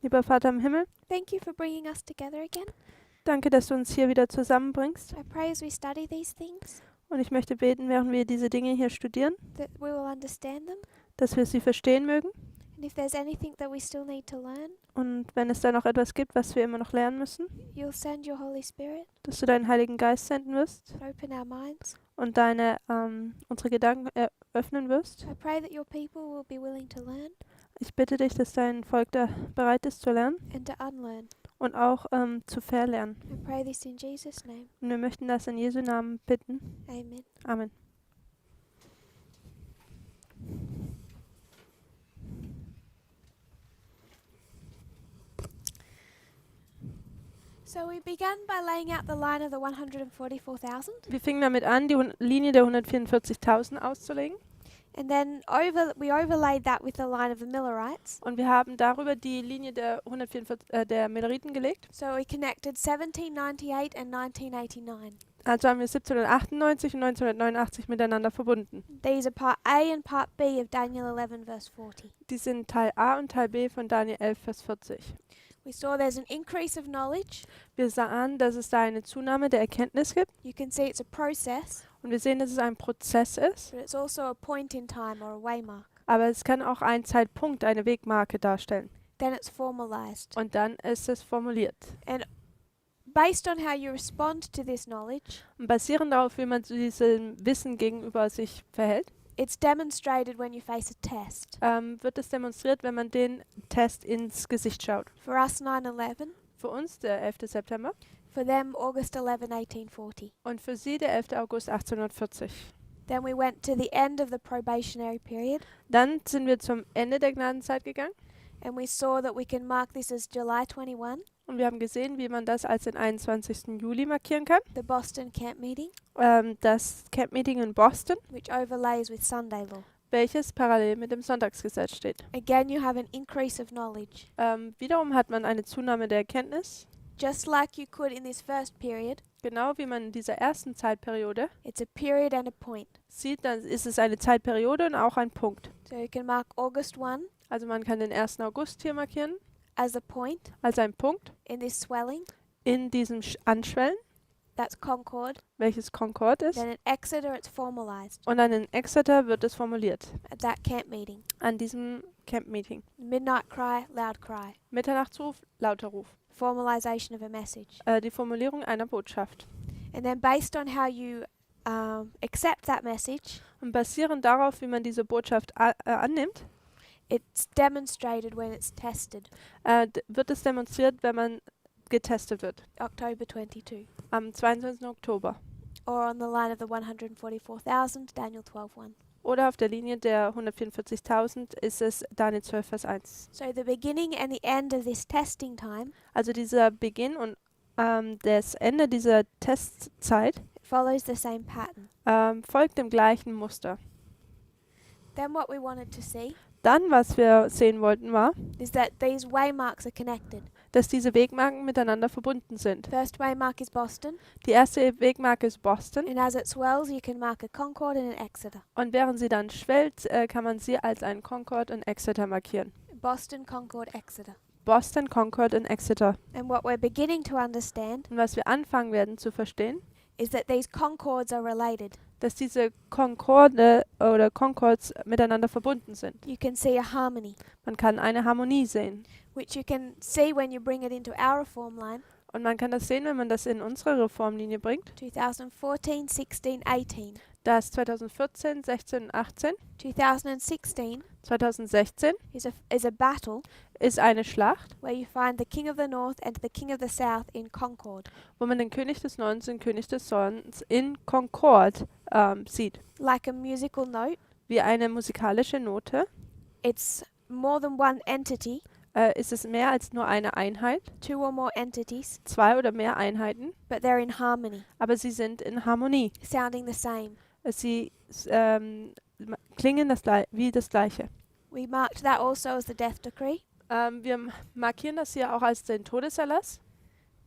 Lieber Vater im Himmel, Thank you for bringing us together again. danke, dass du uns hier wieder zusammenbringst. I pray as we study these things Und ich möchte beten, während wir diese Dinge hier studieren, that we will understand them. dass wir sie verstehen mögen. And if there's anything that we still need to learn, Und wenn es da noch etwas gibt, was wir immer noch lernen müssen, you'll send your Holy Spirit dass du deinen Heiligen Geist senden wirst to open our minds. und unsere Gedanken eröffnen wirst. I pray that your people will be willing to learn Ich bitte dich, dass dein Volk da bereit ist zu lernen and to unlearn. und auch zu verlernen. I pray this in Jesus' name. Und wir möchten das in Jesu Namen bitten. Amen. Amen. So we began by laying out the line of the 144,000, Wir fingen damit an, die Linie der 144.000 auszulegen. and then we overlaid that with the line of the Millerites. Und wir haben darüber die Linie der 144 der Milleriten gelegt. So we connected 1798 and 1989. Also haben wir 1798 und 1989 miteinander verbunden. These are part A and part B of Daniel 11 verse 40. Die sind Teil A und Teil B von Daniel 11, Vers 40. We saw there's an increase of knowledge. Wir sahen, dass es da eine Zunahme der Erkenntnis gibt. You can see it's a process, Und wir sehen, dass es ein Prozess ist. but it's also a point in time or a waymark. Aber es kann auch ein Zeitpunkt, eine Wegmarke darstellen. Then it's formalized. Und dann ist es formuliert. And based on how you respond to this knowledge, Und basierend darauf, wie man zu diesem Wissen gegenüber sich verhält, it's demonstrated when you face a test. wird es demonstriert, wenn man den Test ins Gesicht schaut. For us 9/11, Für uns der 11. September for them August 11, 1840. und für sie der 11. August 1840. Then we went to the end of the probationary period, Dann sind wir zum Ende der Gnadenzeit gegangen and we saw that we can mark this as July 21, und wir haben gesehen, wie man das als den 21. Juli markieren kann. the Boston Camp Meeting, Das Camp-Meeting in Boston, which overlays with Sunday law. welches parallel mit dem Sonntagsgesetz steht. Again, you have an increase of knowledge. Wiederum hat man eine Zunahme der Erkenntnis, Just like you could in this first period, genau wie man in dieser ersten Zeitperiode it's a period and a point. sieht, dann ist es eine Zeitperiode und auch ein Punkt. So you can mark August 1 Also man kann den 1. August hier markieren as a point als ein Punkt in this swelling. in diesem Anschwellen, That's Concord. welches Concord ist. Then in Exeter, it's formalized Und dann in Exeter wird es formuliert, at that camp meeting. an diesem Camp-Meeting. Midnight cry, loud cry. Mitternachtsruf, lauter Ruf. Formalization of a message. Die Formulierung einer Botschaft. And then based on how you accept that message, Und basierend darauf, wie man diese Botschaft annimmt, it's demonstrated when it's tested. wird es demonstriert, wenn man getestet wird. October 22. Am 22. Oktober. Or on the line of the 144,000, Daniel 12:1. Oder auf der Linie der 144.000 ist es Daniel 12, Vers 1. So the beginning and the end of this testing time Also dieser Beginn und das Ende dieser Testzeit follows the same pattern. folgt dem gleichen Muster. Then what we wanted to see Dann, was wir sehen wollten, war, is that these waymarks are connected. dass diese Wegmarken miteinander verbunden sind. First waymark is Boston, Die erste Wegmarke ist Boston and as it swells, you can mark a Concord and an Exeter. und während sie dann schwellt, kann man sie als einen Concord und Exeter markieren. Boston, Concord, Exeter. Boston, Concord und Exeter. And what we're beginning to understand Und was wir anfangen werden zu verstehen, is that these concords are related. dass diese Concorde oder Concords miteinander verbunden sind. You can see a harmony, Man kann eine Harmonie sehen. which you can see when you bring it into our reform line, Und man kann das sehen, wenn man das in unsere Reformlinie bringt. 2014, 16, 18. Das 2014, 16 und 18. 2016 2016 is a battle ist eine Schlacht, where you find the king of the north and the king of the south in Concord. wo man den König des Nordens und den König des Südens in Concord sieht. Like a musical note, Wie eine musikalische Note it's more than one entity, ist es mehr als nur eine Einheit, two or more entities, zwei oder mehr Einheiten, but they're in harmony, aber sie sind in Harmonie. sounding the same. Sie klingen wie das Gleiche. We marked that also as the death decree Wir markieren das hier auch als den Todeserlass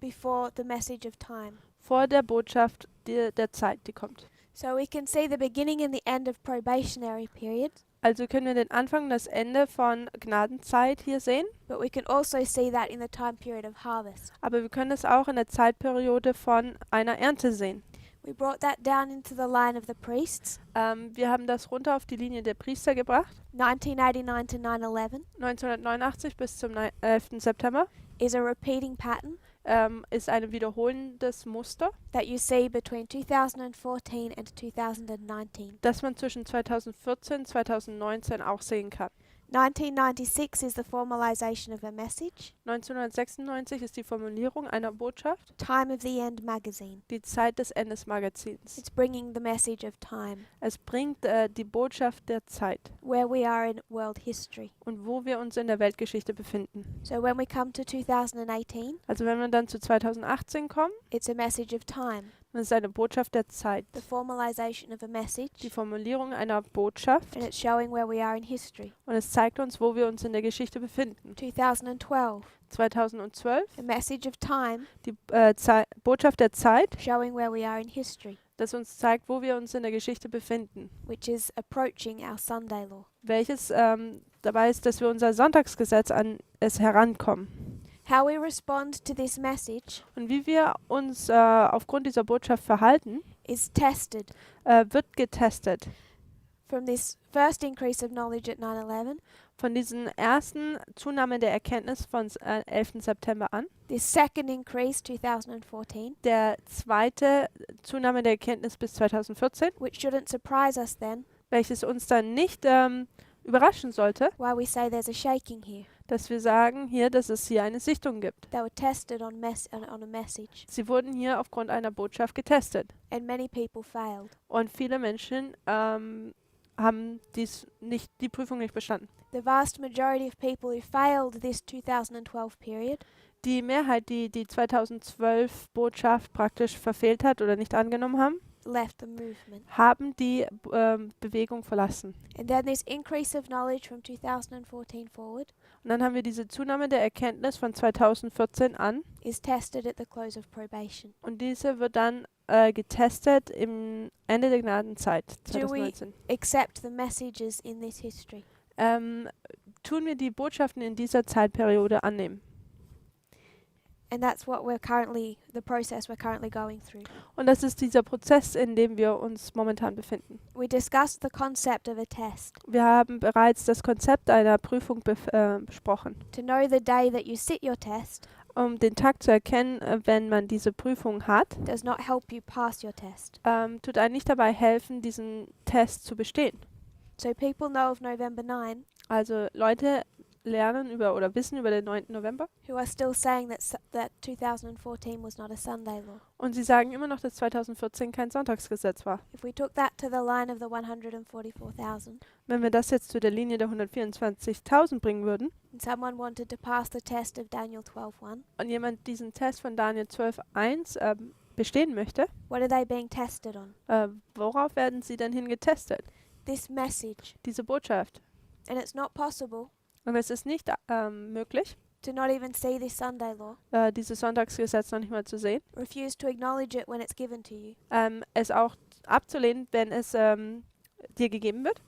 before the message of time. vor der Botschaft der Zeit, die kommt. So we can see the beginning and the end of probationary periods, Also können wir den Anfang und das Ende von Gnadenzeit hier sehen, but we can also see that in the time period of harvest. aber wir können es auch in der Zeitperiode von einer Ernte sehen. We brought that down into the line of the priests, Wir haben das runter auf die Linie der Priester gebracht. 1989 to 9/11 1989 bis zum 11. September is a repeating pattern ist ein wiederholendes Muster, that you see between 2014 and 2019. das man zwischen 2014 und 2019 auch sehen kann. 1996 is the formalization of a message, 1996 ist die Formulierung einer Botschaft, Time of the End magazine. die Zeit des Endes Magazins. It's bringing the message of time, Es bringt die Botschaft der Zeit where we are in world history. und wo wir uns in der Weltgeschichte befinden. So when we come to 2018, Also wenn wir dann zu 2018 kommen, it's a message of time, dann ist es eine Botschaft der Zeit. the formalization of a Die message, Formulierung einer Botschaft and it's showing where we are in history. und es zeigt uns, wo wir uns in der Geschichte befinden. 2012, 2012, a message of time, die Botschaft der Zeit, showing where we are in history, das uns zeigt, wo wir uns in der Geschichte befinden. which is approaching our Sunday law. Welches dabei ist, dass wir unser Sonntagsgesetz an es herankommen. How we respond to this message Und wie wir uns aufgrund dieser Botschaft verhalten, is tested wird getestet. from this first increase of knowledge at 9/11, Von diesen ersten Zunahme der Erkenntnis von 11. September an, this second increase 2014, der zweite Zunahme der Erkenntnis bis 2014, which shouldn't surprise us then, welches uns dann nicht überraschen sollte, why we say there's a shaking here. dass wir sagen hier, dass es hier eine Sichtung gibt. They were tested on a message, Sie wurden hier aufgrund einer Botschaft getestet. and many people failed. Und viele Menschen haben die Prüfung nicht bestanden. The vast majority of people who failed this 2012 period Die Mehrheit, die die 2012 Botschaft praktisch verfehlt hat oder nicht angenommen haben, left the movement. haben die Bewegung verlassen. And then this increase of knowledge from 2014 forward Und dann haben wir diese Zunahme der Erkenntnis von 2014 an is tested at the close of probation. und diese wird dann getestet im Ende der Gnadenzeit Do we 2019. accept the messages in this history? Tun wir die Botschaften in dieser Zeitperiode annehmen. And that's what the process we're currently going through. Und das ist dieser Prozess, in dem wir uns momentan befinden. We discussed the concept of a test. Wir haben bereits das Konzept einer Prüfung besprochen. To know the day that you sit your test Um den Tag zu erkennen, wenn man diese Prüfung hat, does not help you pass your test. tut einem nicht dabei helfen, diesen Test zu bestehen. So people know of November 9 Also Leute lernen oder wissen über den 9. November who are still saying that 2014 was not a Sunday law. und sie sagen immer noch, dass 2014 kein Sonntagsgesetz war. If we took that to the line of the 144,000 Wenn wir das jetzt zu der Linie der 124.000 bringen würden and someone wanted to pass the test of Daniel 12:1, und jemand diesen Test von Daniel 12,1 bestehen möchte, what are they being tested on? worauf werden sie dann hin getestet? This message. Diese Botschaft. And it's not possible Und es ist nicht möglich, to not even see this Sunday law, dieses Sonntagsgesetz noch nicht mal zu sehen, refuse to acknowledge it when it's given to you, es auch abzulehnen, wenn es dir gegeben wird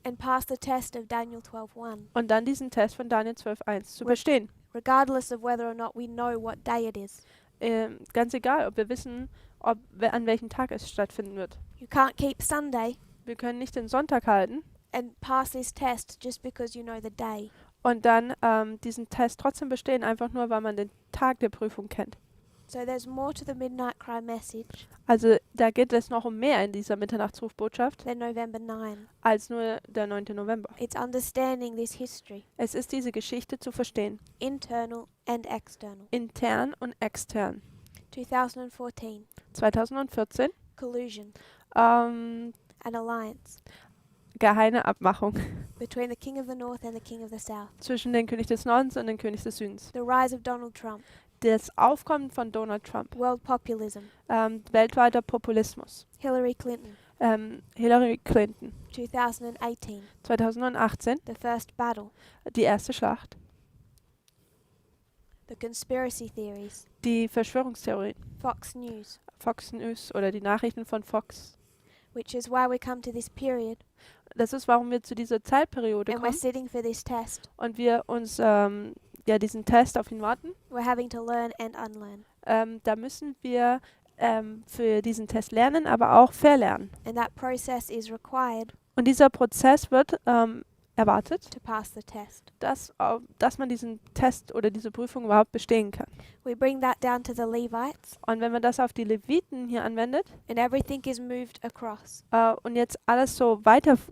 and pass the test of Daniel 12:1, und dann diesen Test von Daniel 12,1 zu bestehen. regardless of whether or not we know what day it is. Ganz egal, ob wir wissen, an welchem Tag es stattfinden wird. You can't keep Sunday Wir können nicht den Sonntag halten and pass this test just because you know the day. und dann diesen Test trotzdem bestehen, einfach nur, weil man den Tag der Prüfung kennt. So there's more to the midnight cry message Also da geht es noch um mehr in dieser Mitternachtsrufbotschaft than November 9. als nur der 9. November. It's understanding this history, Es ist diese Geschichte zu verstehen, internal and external. intern und extern. 2014, 2014 collusion, ähm, an alliance geheime Abmachung between the King of the North and the King of the South. zwischen dem König des Nordens und dem König des Südens. The rise of Donald Trump, Das Aufkommen von Donald Trump, world populism, weltweiter Populismus, Hillary Clinton, Hillary Clinton, 2018, 2018 the first battle, die erste Schlacht, the conspiracy theories, die Verschwörungstheorien, Fox News. Fox News oder die Nachrichten von Fox. which is why we come to this period Das ist, warum wir zu dieser Zeitperiode and we're kommen sitting for this test. und wir uns diesen Test auf ihn warten. We're having to learn and unlearn. Da müssen wir für diesen Test lernen, aber auch verlernen. And that process is required Und dieser Prozess wird erwartet, to pass the test. dass man diesen Test oder diese Prüfung überhaupt bestehen kann. We bring that down to the Levites, Und wenn man das auf die Leviten hier anwendet and everything is moved across. und jetzt alles so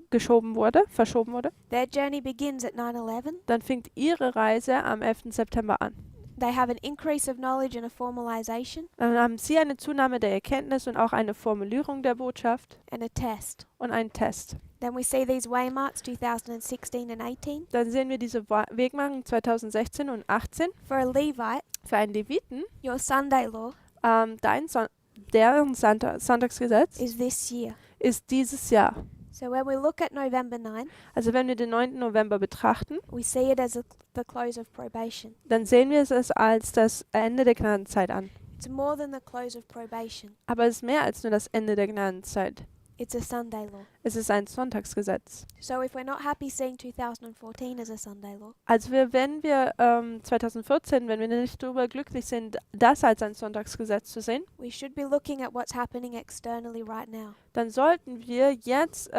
verschoben wurde, Their journey begins at 9/11. dann fängt ihre Reise am 11. September an. They have an increase of knowledge and a formalization Dann haben sie eine Zunahme der Erkenntnis und auch eine Formulierung der Botschaft and a test. und einen Test. Then we see these waymarks 2016 and 18. Dann sehen wir diese Wegmarken 2016 und 18. For a Levite, Für einen Leviten, your Sunday law deren Sonntagsgesetz is this year. ist dieses Jahr. So when we look at November 9, Also wenn wir den 9. November betrachten, we see it as the close of probation. dann sehen wir es als das Ende der Gnadenzeit an. It's more than the close of probation. Aber es ist mehr als nur das Ende der Gnadenzeit. It's a Sunday law. Es ist ein Sonntagsgesetz. So if we're not happy seeing 2014 as a Sunday law, Also wenn wir 2014, wenn wir nicht darüber glücklich sind, das als ein Sonntagsgesetz zu sehen, we should be looking at what's happening externally right now. dann sollten wir jetzt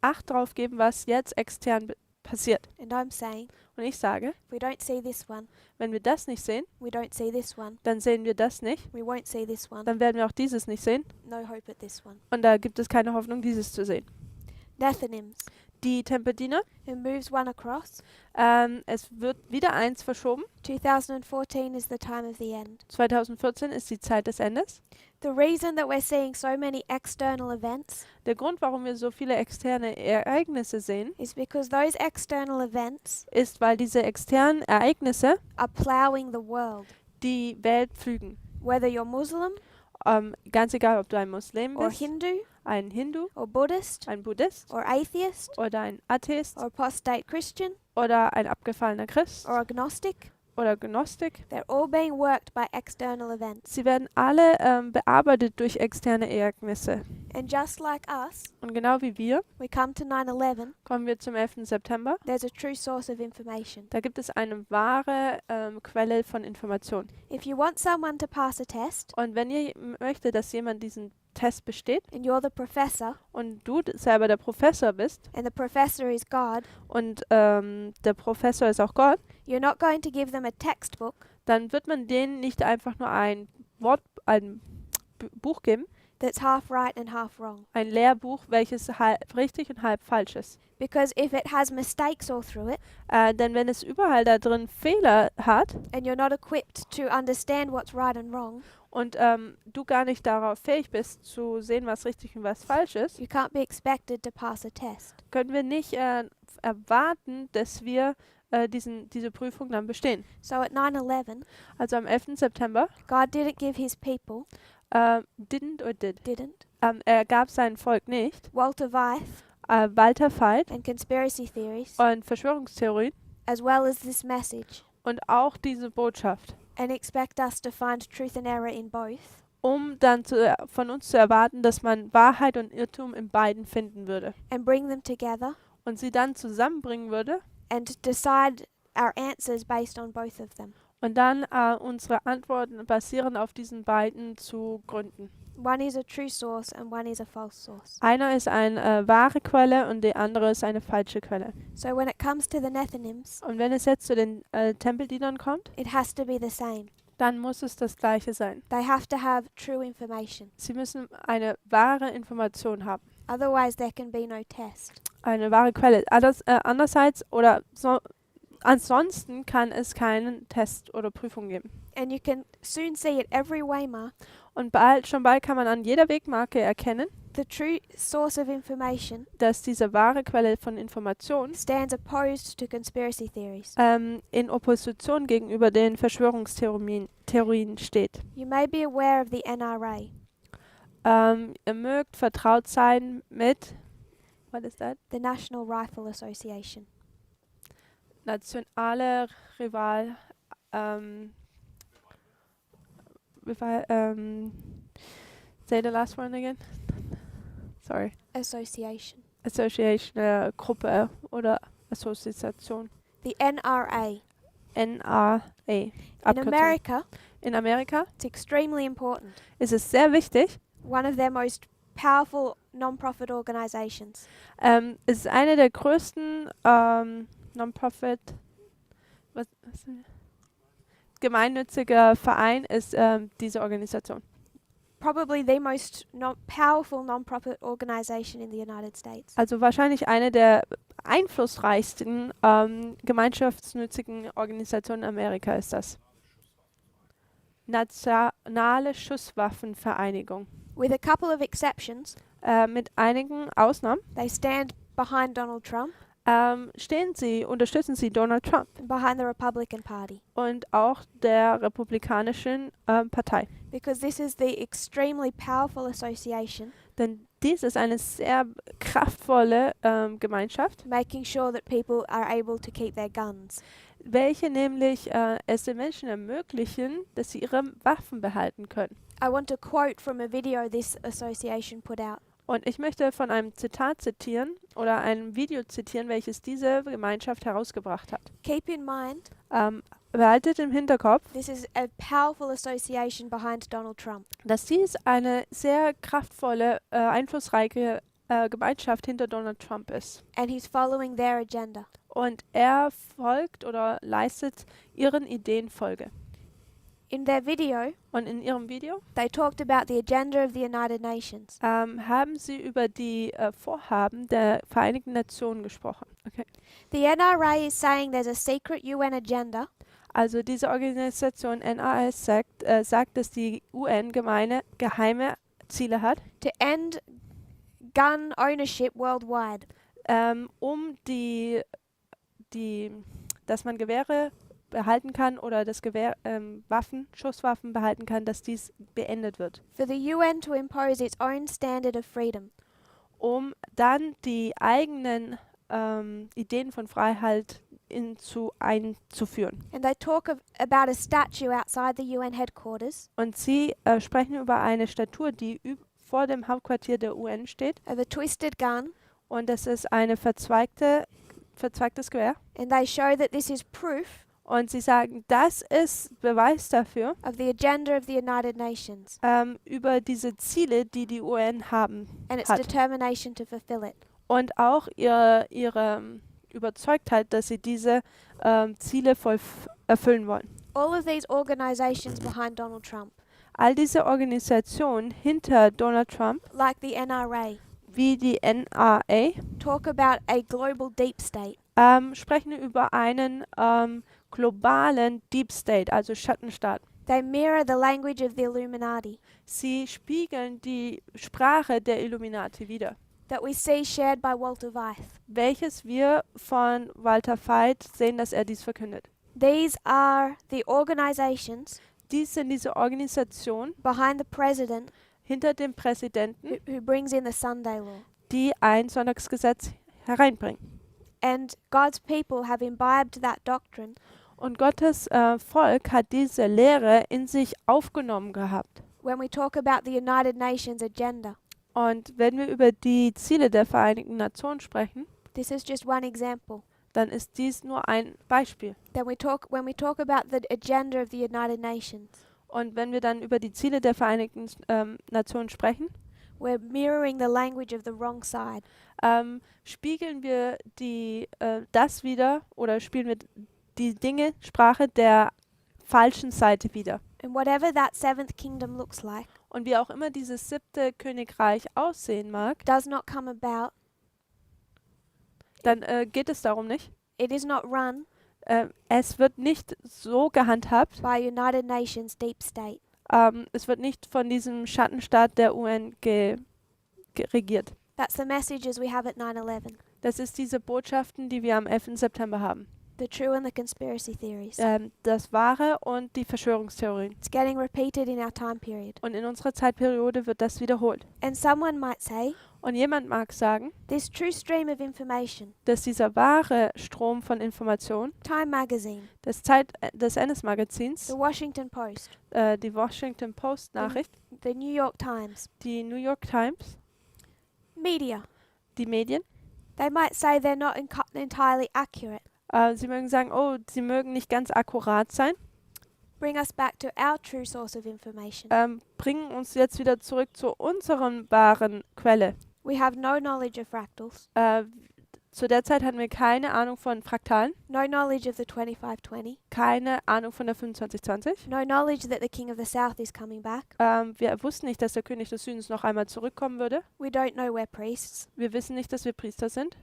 Acht drauf geben, was jetzt extern passiert. And I'm saying, Und ich sage, if we don't see this one, wenn wir das nicht sehen, we don't see this one, dann sehen wir das nicht, we won't see this one, dann werden wir auch dieses nicht sehen. no hope at this one. Und da gibt es keine Hoffnung, dieses zu sehen. Nethinims, Die Tempeldiener, it moves one across. es wird wieder eins verschoben. 2014 is the time of the end. 2014 ist die Zeit des Endes. The reason that we're seeing so many external events Der Grund, warum wir so viele externe Ereignisse sehen, is because those external events ist, weil diese externen Ereignisse are plowing the world. die Welt pflügen. Whether you're Muslim Ganz egal, ob du ein Muslim or bist, Hindu ein Hindu, or Buddhist ein Buddhist or atheist oder ein Atheist or apostate Christian oder ein abgefallener Christ or agnostic, oder Gnostik. they're all being worked by external events. Sie werden alle bearbeitet durch externe Ereignisse. And just like us, Und genau wie wir, we come to 9/11, kommen wir zum 11. September. there's a true source of information. Da gibt es eine wahre Quelle von Information. If you want someone to pass a test Und wenn ihr möchtet, dass jemand diesen Test besteht and you're the professor und du selber der Professor bist and the professor is God, und der Professor ist auch Gott, you're not going to give them a textbook dann wird man denen nicht einfach nur ein Buch geben, that's half right and half wrong. ein Lehrbuch, welches halb richtig und halb falsch ist. Because if it has mistakes all through it Denn wenn es überall da drin Fehler hat and you're not equipped to understand what's right and wrong, und du gar nicht darauf fähig bist zu sehen, was richtig und was falsch ist, you can't be expected to pass a test. können wir nicht erwarten, dass wir diese Prüfung dann bestehen. So at 9/11, Also am 11. September God didn't give his people, didn't. didn't, Gab sein Volk nicht. Walter Weiss Walter Veit and conspiracy theories, und Verschwörungstheorien as well as this message, und auch diese Botschaft, and expect us to find truth and error in both, um dann von uns zu erwarten, dass man Wahrheit und Irrtum in beiden finden würde and bring them together und sie dann zusammenbringen würde and decide our answers based on both of them. und dann unsere Antworten basierend auf diesen beiden zu gründen. One is a true source and one is a false source. Einer ist eine wahre Quelle und die andere ist eine falsche Quelle. So when it comes to the Nethinims, Und wenn es jetzt zu den Tempeldienern kommt, it has to be the same. dann muss es das Gleiche sein. They have to have true information. Sie müssen eine wahre Information haben, Otherwise, there can be no test. eine wahre Quelle. Andererseits oder ansonsten kann es keinen Test oder Prüfung geben. And you can soon see at every waymark Und schon bald kann man an jeder Wegmarke erkennen, the true source of information dass diese wahre Quelle von Information stands opposed to conspiracy theories. in Opposition gegenüber den Verschwörungstheorien steht. You may be aware of the NRA. Ihr mögt vertraut sein mit, what is that? The National Rifle Association. Nationale say the last one again. sorry. association. Association, Gruppe oder Assoziation. The NRA. NRA. In Abkürzung. America, In Amerika it's extremely important. ist es sehr wichtig. One of their most powerful non-profit organizations. Es ist eine der größten Non-Profit, gemeinnützige Verein ist diese Organisation. Probably the most powerful non-profit organization in the United States. Also wahrscheinlich eine der einflussreichsten gemeinschaftsnützigen Organisationen in Amerika ist das. Nationale Schusswaffenvereinigung. With a couple of exceptions, Mit einigen Ausnahmen they stand behind Donald Trump unterstützen sie Donald Trump and behind the Republican Party. und auch der Republikanischen Partei. Because this is the extremely powerful association Denn dies ist eine sehr kraftvolle Gemeinschaft, making sure that people are able to keep their guns. welche nämlich es den Menschen ermöglichen, dass sie ihre Waffen behalten können. I want to quote from a video this association put out. Und ich möchte von einem Zitat zitieren oder einem Video zitieren, welches diese Gemeinschaft herausgebracht hat. Keep in mind, Behaltet im Hinterkopf, this is a powerful association behind Donald Trump. dass dies eine sehr kraftvolle, einflussreiche Gemeinschaft hinter Donald Trump ist. And he's following their agenda. Und er folgt oder leistet ihren Ideen Folge. In their video, Und in ihrem Video they talked about the agenda of the United Nations. haben sie über die Vorhaben der Vereinigten Nationen gesprochen. Okay. The NRA is saying there's a secret UN agenda Also diese Organisation NAS sagt, dass die UN geheime Ziele hat, to end gun ownership worldwide. um dass man Gewehre behalten kann oder das Schusswaffen behalten kann, dass dies beendet wird, For the UN to impose its own standard of freedom. um dann die eigenen Ideen von Freiheit einzuführen. And they talk about a statue outside the UN headquarters Und sie sprechen über eine Statue, die vor dem Hauptquartier der UN steht. of a twisted gun, Und das ist eine verzweigtes Gewehr. and they show that this is proof Und sie sagen, das ist Beweis dafür, of the agenda of the United Nations über diese Ziele, die die UN haben and its hat. determination to fulfill it. Und auch ihre Überzeugtheit, dass sie diese Ziele voll erfüllen wollen. All of these organizations behind Donald Trump, All diese Organisationen hinter Donald Trump, like the NRA, wie die NRA, talk about a global deep state. sprechen über einen globalen Deep State, also Schattenstaat. They mirror the language of the Illuminati Sie spiegeln die Sprache der Illuminati wider, that we see shared by Walter Weiss. welches wir von Walter Veit sehen, dass er dies verkündet. These are the organizations Dies sind diese Organisationen behind the president hinter dem Präsidenten, who brings in the Sunday law. die ein Sonntagsgesetz hereinbringen. And God's people have imbibed that doctrine Und Gottes Volk hat diese Lehre in sich aufgenommen gehabt. when we talk about the United Nations agenda. Und wenn wir über die Ziele der Vereinigten Nationen sprechen, This is just one example. dann ist dies nur ein Beispiel. When we talk about the agenda of the United Nations, Und wenn wir dann über die Ziele der Vereinigten Nationen sprechen, we're mirroring the language of the wrong side. spiegeln wir das wieder oder spielen wir die Sprache der falschen Seite wieder. And whatever that seventh kingdom looks like Und wie auch immer dieses 7. Königreich aussehen mag, does not come about. dann geht es darum nicht. It is not run Es wird nicht so gehandhabt. by United Nations deep state. Es wird nicht von diesem Schattenstaat der UN regiert. That's the messages we have at 9/11. Das ist diese Botschaften, die wir am 11. September haben. The true and the conspiracy theories. Das Wahre und die Verschwörungstheorien. It's getting repeated in our time period. Und in unserer Zeitperiode wird das wiederholt. And someone might say, Und jemand mag sagen, this true stream of information, dass dieser wahre Strom von Information, Time Magazine, des NS-Magazins, the Washington Post, die Washington Post Nachricht, the New York Times, die New York Times, Media. Die Medien. They might say they're not entirely accurate. Sie mögen sagen, oh, sie mögen nicht ganz akkurat sein. Bring us back to our true source of information. Bringen uns jetzt wieder zurück zu unserer wahren Quelle. We have no knowledge of fractals, Zu der Zeit hatten wir keine Ahnung von Fraktalen, no knowledge of the 2520, keine Ahnung von der 2520. no knowledge that the King of the South is coming back. Wir wussten nicht, dass der König des Südens noch einmal zurückkommen würde. We don't know we're priests. Wir wissen nicht, dass wir Priester sind.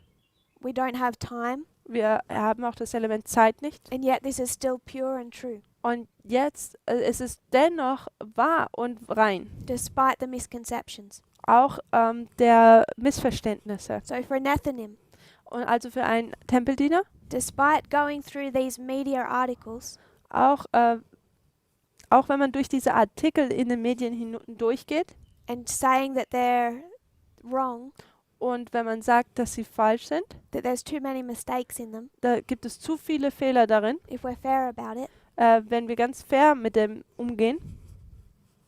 We don't have time. Wir haben auch das Element Zeit nicht. And yet this is still pure and true, Und jetzt ist es dennoch wahr und rein, despite the misconceptions. auch der Missverständnisse. So for Nethinim, Und also für einen Tempeldiener, despite going through these media articles, auch wenn man durch diese Artikel in den Medien hindurchgeht and saying that they're wrong, und wenn man sagt, dass sie falsch sind, that there's too many mistakes in them, da gibt es zu viele Fehler darin, if we're fair about it, wenn wir ganz fair mit dem umgehen,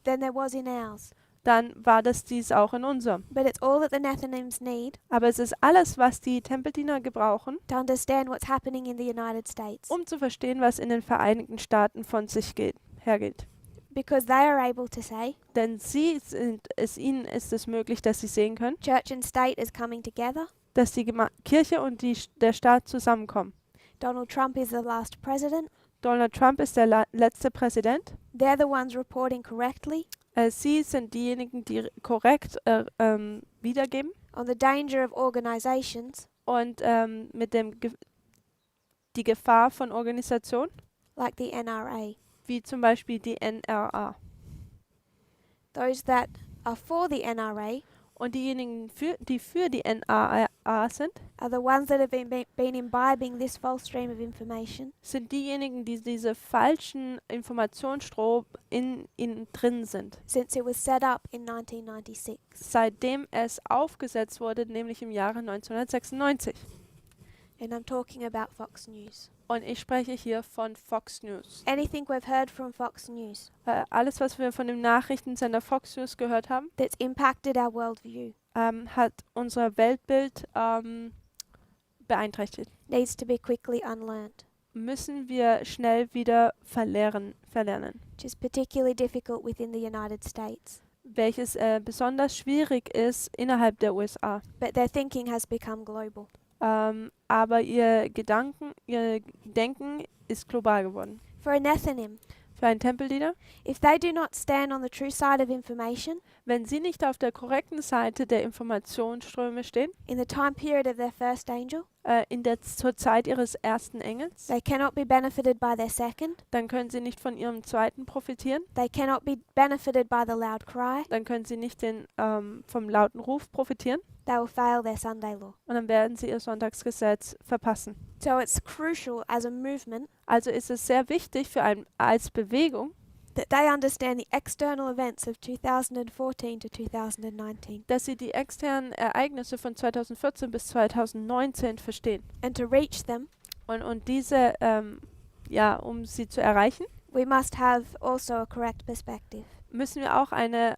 then there was in ours. dann war das dies auch in unserem. But it's all that the Nethinims need Aber es ist alles, was die Tempeldiener gebrauchen, to understand what's happening in the United States, um zu verstehen, was in den Vereinigten Staaten von sich hergeht. because they are able to say, Denn ihnen ist es möglich, dass sie sehen können, church and state is coming together. dass die Kirche und der Staat zusammenkommen. Donald Trump is the last president. Donald Trump ist der letzte Präsident. They're the ones reporting correctly Sie sind diejenigen, die korrekt wiedergeben on the danger of organizations und mit die Gefahr von Organisationen, like the NRA. wie zum Beispiel die NRA. Those that are for the NRA Und diejenigen, die für die NRA sind, are the ones that have been imbibing this false stream of information sind diejenigen, die diese falschen Informationsstrom in ihnen drin sind. since it was set up in 1996. Seitdem es aufgesetzt wurde, nämlich im Jahre 1996. And I'm talking about Fox News. Und ich spreche hier von Fox News. Anything we've heard from Fox News Alles, was wir von dem Nachrichtensender Fox News gehört haben, that's impacted our worldview hat unser Weltbild beeinträchtigt. needs to be quickly unlearned, Müssen wir schnell wieder verlernen. which is particularly difficult within the United States. Welches besonders schwierig ist innerhalb der USA. But their thinking has become global. Aber ihr Denken ist global geworden. For a Nethinim, Für einen Tempeldiener, if they do not stand on the true side of information wenn sie nicht auf der korrekten Seite der Informationsströme stehen, in the time period of their first angel, zur Zeit ihres ersten Engels, they cannot be benefited by their second. dann können sie nicht von ihrem zweiten profitieren, They cannot be benefited by the loud cry. dann können sie nicht vom lauten Ruf profitieren They will fail their Sunday law. und dann werden sie ihr Sonntagsgesetz verpassen. So it's crucial as a movement Also ist es sehr wichtig als Bewegung, that they understand the external events of 2014 to 2019 dass sie die externen Ereignisse von 2014 bis 2019 verstehen. and to reach them. Und diese, um sie zu erreichen, We must have also a correct perspective. müssen wir auch eine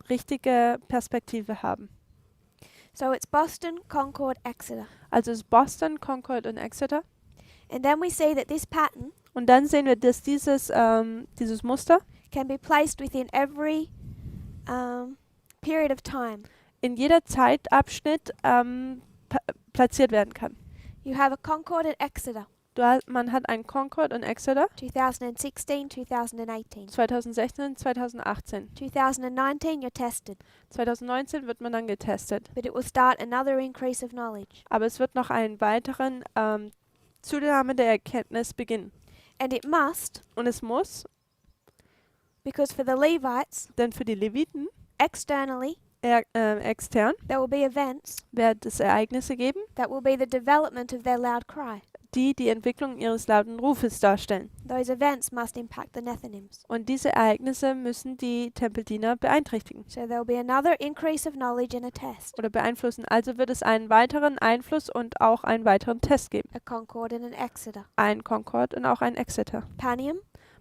richtige Perspektive haben. So it's Boston, Concord, Exeter. Also es ist Boston, Concord und Exeter. And then we see that this pattern Und dann sehen wir, dass dieses Muster can be placed within every period of time. in jeder Zeitabschnitt platziert werden kann. You have a Concord and Exeter, Man hat einen Concord und Exeter 2016, 2018. 2016, 2018. 2019 you're tested, 2019 wird man dann getestet. but it will start another increase of knowledge. Aber es wird noch einen weiteren Zunahme der Erkenntnis beginnen. And it must, Und es muss, because for the Levites, denn für die Leviten externally, extern there will be events wird es Ereignisse geben, that will be the development of their loud cry. die Entwicklung ihres lauten Rufes darstellen. Those events must impact the Nethinims. Und diese Ereignisse müssen die Tempeldiener beeinträchtigen So there will be another increase of knowledge and a test, oder beeinflussen. Also wird es einen weiteren Einfluss und auch einen weiteren Test geben. a Concord and an Exeter. Ein Concord und auch ein Exeter. Panium,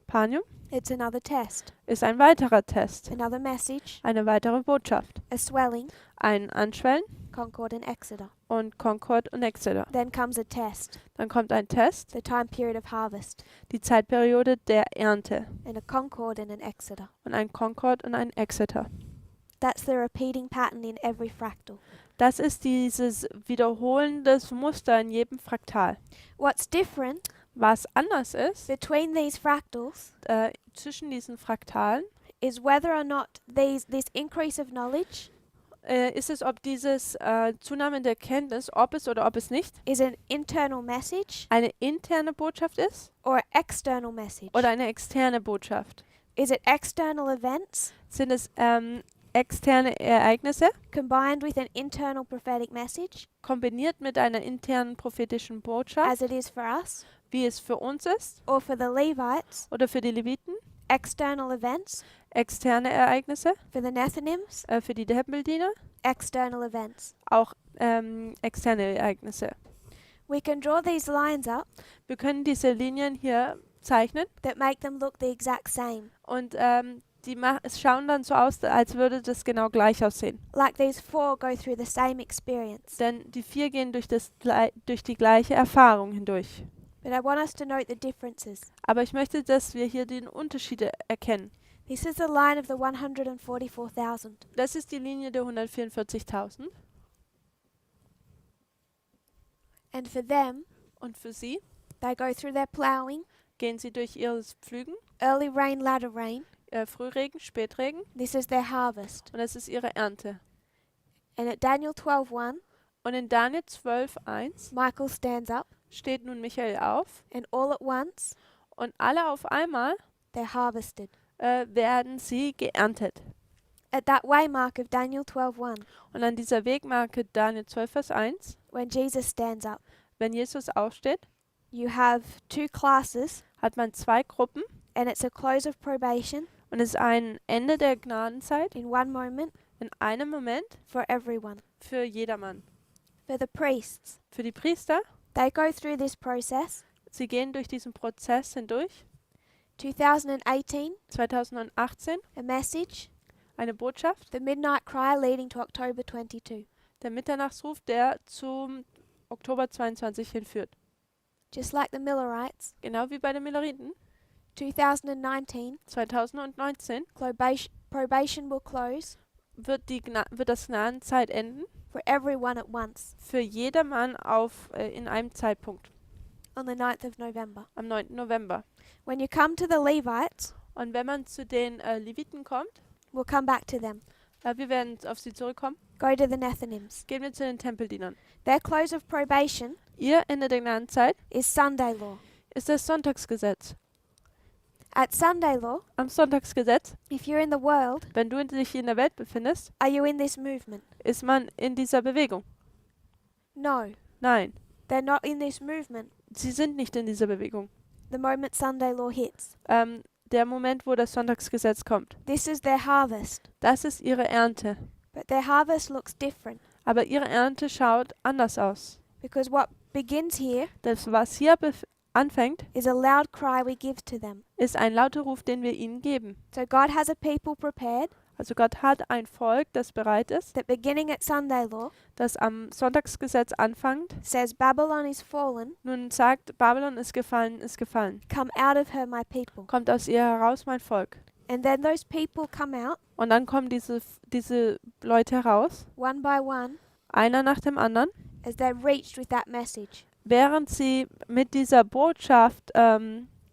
Panium, It's another test, ist ein weiterer Test, another message, eine weitere Botschaft, a swelling, ein Anschwellen concord and exeter. und Concord und Exeter. Then comes a test, Dann kommt ein Test, the time period of harvest, die Zeitperiode der Ernte and a concord and an exeter. und ein Concord und ein Exeter. That's the repeating pattern in every fractal. Das ist dieses wiederholende Muster in jedem Fraktal. What's different Was anders ist between these fractals zwischen diesen Fraktalen, is whether or not this increase of knowledge ist es, ob dieses Zunahme der Kenntnis, ob es oder ob es nicht, is an internal message eine interne Botschaft ist or external message. oder eine externe Botschaft. Is it external events Sind es externe Ereignisse combined with an internal prophetic message, kombiniert mit einer internen prophetischen Botschaft, as it is for us, wie es für uns ist or for the Levites, oder für die Leviten, external events, externe Ereignisse, for the Nethinims, für die Tempeldiener, external events. auch externe Ereignisse. We can draw these lines up Wir können diese Linien hier zeichnen that make them look the exact same, und es schauen dann so aus, als würde das genau gleich aussehen. like these four go through the same experience. Denn die vier gehen durch die gleiche Erfahrung hindurch. But I want us to note the differences. Aber ich möchte, dass wir hier die Unterschiede erkennen. This is the line of the 144,000. Das ist die Linie der 144.000. And for them, Und für sie they go through their ploughing, gehen sie durch ihres Pflügen, early rain, latter rain. Frühregen, Spätregen. This is their harvest. Und das ist ihre Ernte. And at Daniel 12:1, Und in Daniel 12,1 Michael stands up, steht nun Michael auf and all at once, und alle auf einmal they're harvested. werden sie geerntet. At that waymark of Daniel 12:1, Und an dieser Wegmarke Daniel 12, Vers 1, when Jesus stands up, wenn Jesus aufsteht, you have two classes, hat man zwei Gruppen and it's a close of probation und es ist ein Ende der Gnadenzeit in one moment in einem Moment for everyone. für jedermann. For the priests, Für die Priester, they go through this process. sie gehen durch diesen Prozess hindurch. 2018, 2018 a message, eine Botschaft, the midnight cry leading to October 22. der Mitternachtsruf, der zum Oktober 22 hinführt. Just like the Millerites, Genau wie bei den Milleriten. 2019, 2019 probation will close wird das Gnadenzeit enden for everyone at once für jedermann in einem Zeitpunkt, on the 9th of November. am 9. November. When you come to the Levites, Und wenn man zu den Leviten kommt, we'll come back to them. wir werden auf sie zurückkommen, Go to the Nethinims. gehen wir zu den Tempeldienern. Their close of probation Ihr Ende der Gnadenzeit is Sunday law. ist das Sonntagsgesetz. At Sunday law, Am Sonntagsgesetz, if you're in the world, wenn du dich in der Welt befindest, are you in this movement? ist man in dieser Bewegung. No, Nein, they're not in this movement sie sind nicht in dieser Bewegung. the moment Sunday law hits. Der Moment, wo das Sonntagsgesetz kommt, This is their harvest, das ist ihre Ernte. but their harvest looks different Aber ihre Ernte schaut anders aus. because what begins here Das, was hier anfängt, is a loud cry we give to them. ist ein lauter Ruf, den wir ihnen geben. So God has a people prepared Also Gott hat ein Volk, das bereit ist, that beginning at Sunday law das am Sonntagsgesetz anfängt, says Babylon is fallen, nun sagt, Babylon ist gefallen, ist gefallen. come out of her my people. Kommt aus ihr heraus, mein Volk. And then those people come out Und dann kommen diese Leute heraus, one by one einer nach dem anderen, as they're reached with that message. während sie mit dieser Botschaft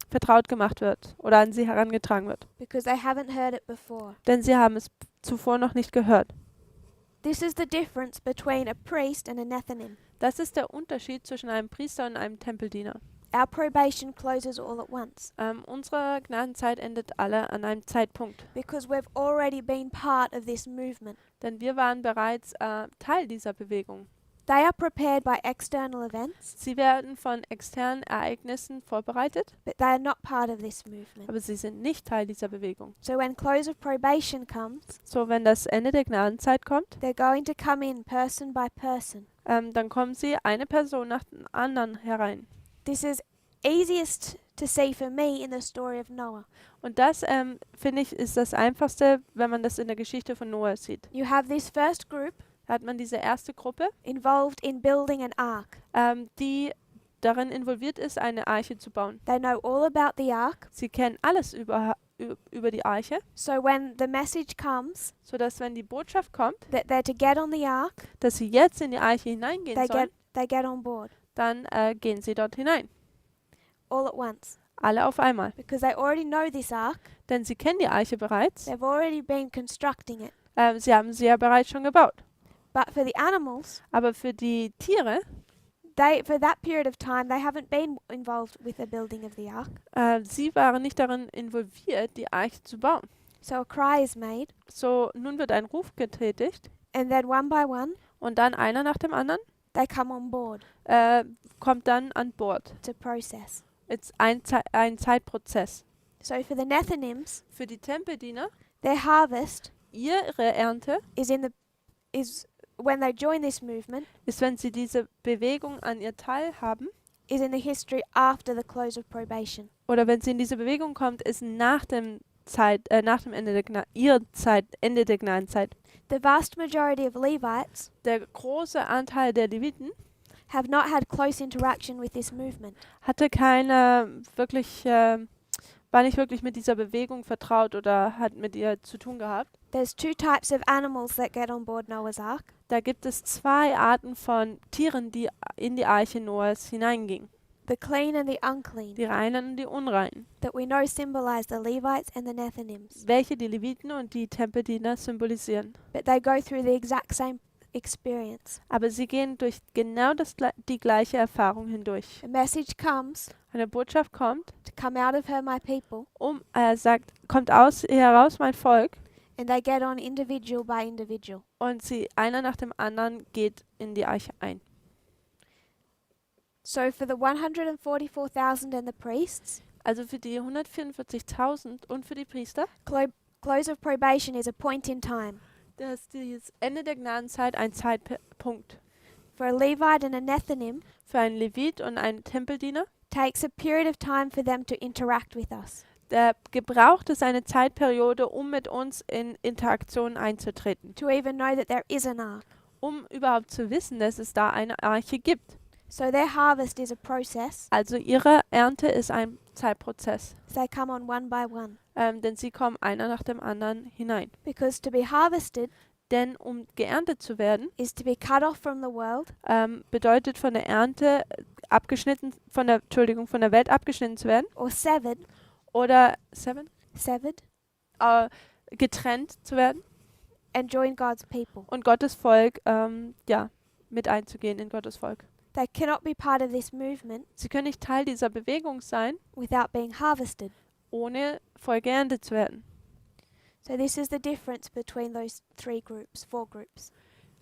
vertraut gemacht wird oder an sie herangetragen wird. Because they haven't heard it before. Denn sie haben es zuvor noch nicht gehört. This is the difference between a priest and a Nethinim. Das ist der Unterschied zwischen einem Priester und einem Tempeldiener. Our probation closes all at once Unsere Gnadenzeit endet alle an einem Zeitpunkt. because we've already been part of this movement. Denn wir waren bereits Teil dieser Bewegung. They are prepared by external events, Sie werden von externen Ereignissen vorbereitet, but they are not part of this movement. aber sie sind nicht Teil dieser Bewegung. So when close of probation comes, So, wenn das Ende der Gnadenzeit kommt, they're going to come in person by person. dann kommen sie eine Person nach der anderen herein. This is easiest to see for me in the story of Noah. Und das, finde ich, ist das Einfachste, wenn man das in der Geschichte von Noah sieht. You have this first group Da hat man diese erste Gruppe, involved in building an ark. die darin involviert ist, eine Arche zu bauen. They know all about the ark, Sie kennen alles über die Arche, so when the message comes sodass, wenn die Botschaft kommt, that they're to get on the ark, dass sie jetzt in die Arche hineingehen sollen, they get on board dann gehen sie dort hinein. all at once. Alle auf einmal. Because they already know this ark, Denn sie kennen die Arche bereits. they've already been constructing it. Sie haben sie ja bereits schon gebaut. But for the animals, Aber für die Tiere, for that period of time, they haven't been involved with the building of the ark. sie waren nicht darin involviert, die Arche zu bauen. So a cry is made, So, nun wird ein Ruf getätigt and then one by one, und dann einer nach dem anderen they come on board kommt dann an Bord. to process. Es ist ein Zeitprozess. So for the Nethinims, Für die Tempeldiener, their harvest ihre Ernte is when they join this movement, ist, wenn sie diese Bewegung an ihr Teil haben, is in the history after the close of probation. oder wenn sie in diese Bewegung kommt, ist nach dem Ende der Ende der Gnadenzeit. The vast majority of Levites Der große Anteil der Leviten have not had close interaction with this movement. hatte war nicht wirklich mit dieser Bewegung vertraut oder hat mit ihr zu tun gehabt. There's two types of animals that get on board Noah's Ark. Da gibt es zwei Arten von Tieren, die in die Arche Noahs hineingingen. The clean and the unclean, Die Reinen und die Unreinen, that we know symbolize the Levites and the Nethinims. welche die Leviten und die Tempeldiener symbolisieren. But they go through the exact same experience. Aber sie gehen durch genau die gleiche Erfahrung hindurch. A message comes Eine Botschaft kommt, to come out of her, my people, sagt, kommt aus ihr heraus, mein Volk, and they get on individual by individual. und einer nach dem anderen geht in die Arche ein. So for the 144,000 and the priests, Also für die 144.000 und für die Priester, close of probation is a point in time. das ist Ende der Gnadenzeit ein Zeitpunkt. For a Levite and a Nethinim, Für einen Levit und einen Tempeldiener, takes a period of time for them to interact with us. der gebraucht es eine Zeitperiode, um mit uns in Interaktion einzutreten, To even know that there is an ark. um überhaupt zu wissen, dass es da eine Arche gibt. So their harvest is a process. Also ihre Ernte ist ein Zeitprozess, They come on one by one. denn sie kommen einer nach dem anderen hinein. Because to be harvested Denn um geerntet zu werden, is to be cut off from the world, bedeutet von der Ernte von der Welt abgeschnitten zu werden or severed, oder getrennt zu werden and join God's people. und Gottes Volk mit einzugehen in Gottes Volk. They cannot be part of this movement Sie können nicht Teil dieser Bewegung sein, without being harvested. ohne voll geerntet zu werden. So this is the difference between those four groups.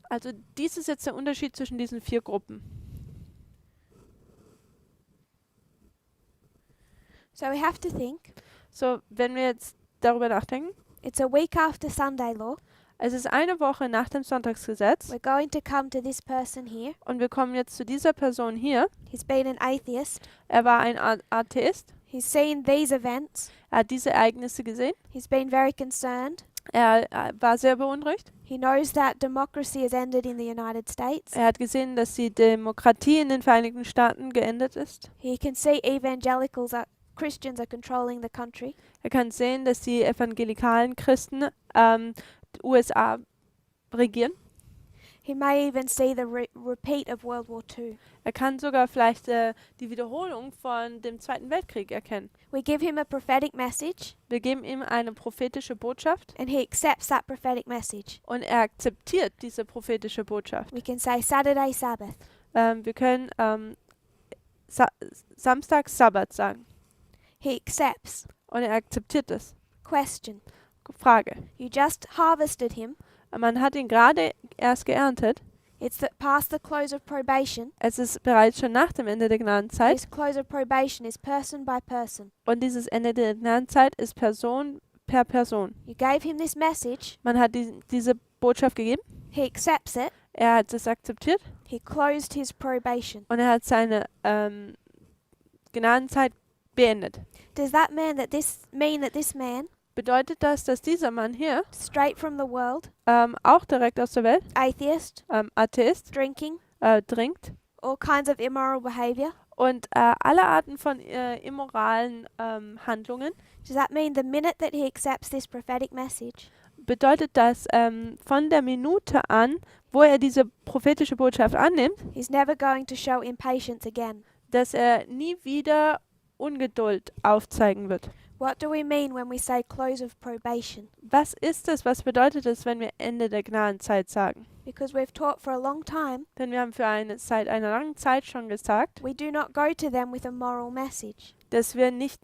Also dies ist jetzt der Unterschied zwischen diesen 4 Gruppen. So we have to think, So, wenn wir jetzt darüber nachdenken, it's a week after Sunday law. es ist eine Woche nach dem Sonntagsgesetz We're going to come to this person here. und wir kommen jetzt zu dieser Person hier. He's been an atheist. Er war ein Atheist. He's seen these events. Er hat diese Ereignisse gesehen. He's been very concerned. Er war sehr beunruhigt. He knows that democracy has ended in the United States. Er hat gesehen, dass die Demokratie in den Vereinigten Staaten geendet ist. He can see Christians are controlling the country. Er kann sehen, dass die evangelikalen Christen die USA regieren. He may even see the repeat of World War II. Er kann sogar vielleicht die Wiederholung von dem Zweiten Weltkrieg erkennen. We give him a prophetic message, Wir geben ihm eine prophetische Botschaft and he accepts that prophetic message. und er akzeptiert diese prophetische Botschaft. We can say Saturday Sabbath. Wir können Samstag Sabbat sagen He accepts. und er akzeptiert es. Question. Frage. You just harvested him. Man hat ihn gerade erst geerntet. It's past the close of probation. Es ist bereits schon nach dem Ende der Gnadenzeit. This close of probation is person by person. Und dieses Ende der Gnadenzeit ist Person per Person. You gave him this message. Man hat diese Botschaft gegeben. He accepts it. Er hat es akzeptiert. He closed his probation. Und er hat seine Gnadenzeit beendet. Does that mean that this man, Bedeutet das, dass dieser Mann hier, straight from the world, auch direkt aus der Welt, atheist, Atheist, drinking, trinkt all kinds of immoral behavior, und alle Arten von immoralen Handlungen? does that mean the minute that he accepts this prophetic message, Bedeutet das von der Minute an, wo er diese prophetische Botschaft annimmt, he's never going to show impatience again? dass er nie wieder Ungeduld aufzeigen wird? What do we mean when we say close of probation? Was ist es? Was bedeutet es, wenn wir Ende der Gnadenzeit sagen? Because we've taught for a long time, Denn wir haben seit einer langen Zeit schon gesagt, we do not go to them with a moral message. dass wir nicht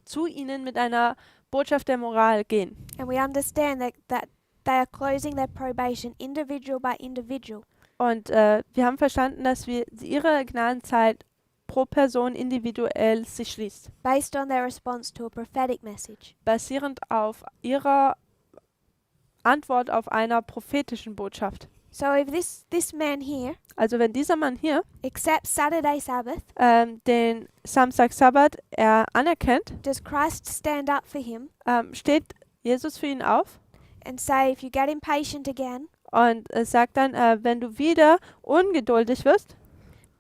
zu ihnen mit einer Botschaft der Moral gehen. And we understand that they are closing their probation individual by individual. Und wir haben verstanden, dass wir ihre Gnadenzeit pro Person individuell sich schließt, Based on their response to a prophetic message. basierend auf ihrer Antwort auf einer prophetischen Botschaft. So if this man here Also wenn dieser Mann hier accepts Saturday Sabbath, den Samstag-Sabbat anerkennt, does Christ stand up for him steht Jesus für ihn auf and say, if you get impatient again, und sagt dann, wenn du wieder ungeduldig wirst,